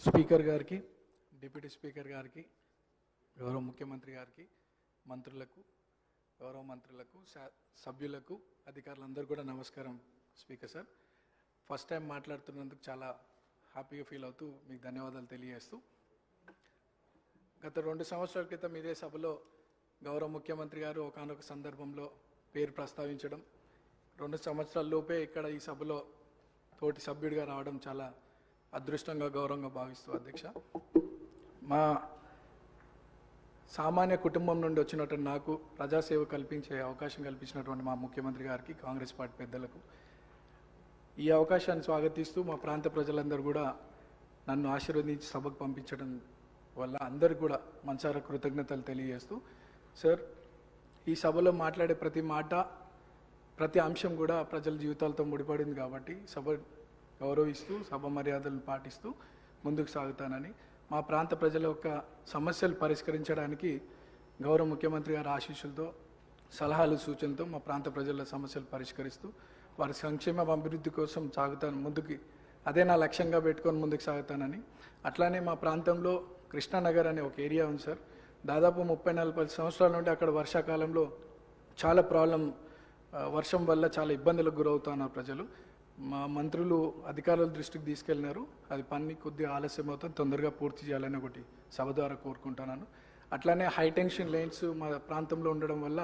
Speaker గారికి, deputy speaker గారికి, గౌరవ ముఖ్యమంత్రి గారికి, మంత్రులకు, గౌరవ మంత్రులకు, సభ్యులకు, అధికారులందరూ కూడా నమస్కారం. స్పీకర్ సార్, ఫస్ట్ టైం మాట్లాడుతున్నందుకు చాలా హ్యాపీగా ఫీల్ అవుతూ మీకు ధన్యవాదాలు తెలియజేస్తూ, గత 2 సంవత్సరాల క్రితం ఇదే సభలో గౌరవ ముఖ్యమంత్రి గారు ఒకానొక సందర్భంలో పేరు ప్రస్తావించడం, 2 సంవత్సరాల లోపే ఇక్కడ ఈ సభలో తోటి సభ్యుడిగా రావడం చాలా అదృష్టంగా, గౌరవంగా భావిస్తూ అధ్యక్ష, మా సామాన్య కుటుంబం నుండి వచ్చినటువంటి నాకు ప్రజాసేవ కల్పించే అవకాశం కల్పించినటువంటి మా ముఖ్యమంత్రి గారికి, కాంగ్రెస్ పార్టీ పెద్దలకు ఈ అవకాశాన్ని స్వాగతిస్తూ మా ప్రాంత ప్రజలందరూ కూడా నన్ను ఆశీర్వదించి సభకు పంపించడం వల్ల అందరికీ కూడా మనసారా కృతజ్ఞతలు తెలియజేస్తూ, సార్ ఈ సభలో మాట్లాడే ప్రతి మాట, ప్రతి అంశం కూడా ప్రజల జీవితాలతో ముడిపడింది కాబట్టి సభ గౌరవిస్తూ, సభ మర్యాదలను పాటిస్తూ ముందుకు సాగుతానని, మా ప్రాంత ప్రజల యొక్క సమస్యలు పరిష్కరించడానికి గౌరవ ముఖ్యమంత్రి గారి ఆశీస్సులతో, సలహాలు, సూచనలతో మా ప్రాంత ప్రజల సమస్యలు పరిష్కరిస్తూ వారి సంక్షేమ అభివృద్ధి కోసం సాగుతాను ముందుకి, అదే నా లక్ష్యంగా పెట్టుకొని ముందుకు సాగుతానని. అట్లానే మా ప్రాంతంలో కృష్ణానగర్ అనే ఒక ఏరియా ఉంది సార్, దాదాపు 30-40 సంవత్సరాల నుండి అక్కడ వర్షాకాలంలో చాలా వర్షం వల్ల చాలా ఇబ్బందులకు గురవుతున్నారు ప్రజలు. మా మంత్రులు అధికారుల దృష్టికి తీసుకెళ్ళినారు, అది పని కొద్దిగా ఆలస్యం అవుతుంది, తొందరగా పూర్తి చేయాలని ఒకటి సభ ద్వారా కోరుకుంటున్నాను. అట్లానే హైటెన్షన్ లైన్స్ మా ప్రాంతంలో ఉండడం వల్ల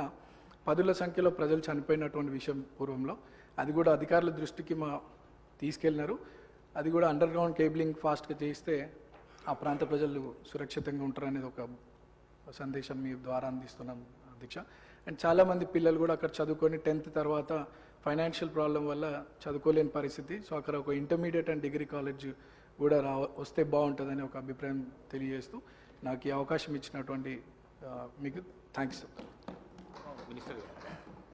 10ల సంఖ్యలో ప్రజలు చనిపోయినటువంటి విషయం పూర్వంలో, అది కూడా అధికారుల దృష్టికి తీసుకెళ్ళినారు. అది కూడా అండర్ గ్రౌండ్ కేబులింగ్ ఫాస్ట్గా చేస్తే ఆ ప్రాంత ప్రజలు సురక్షితంగా ఉంటారనేది ఒక సందేశం మీ ద్వారా అందిస్తున్నాం అధ్యక్ష. అండ్ చాలామంది పిల్లలు కూడా అక్కడ చదువుకొని 10th తర్వాత ఫైనాన్షియల్ ప్రాబ్లం వల్ల చదువుకోలేని పరిస్థితి. సో అక్కడ ఒక ఇంటర్మీడియట్ అండ్ డిగ్రీ కాలేజ్ కూడా వస్తే బాగుంటుందని ఒక అభిప్రాయం తెలియజేస్తూ, నాకు ఈ అవకాశం ఇచ్చినటువంటి మీకు థ్యాంక్స్.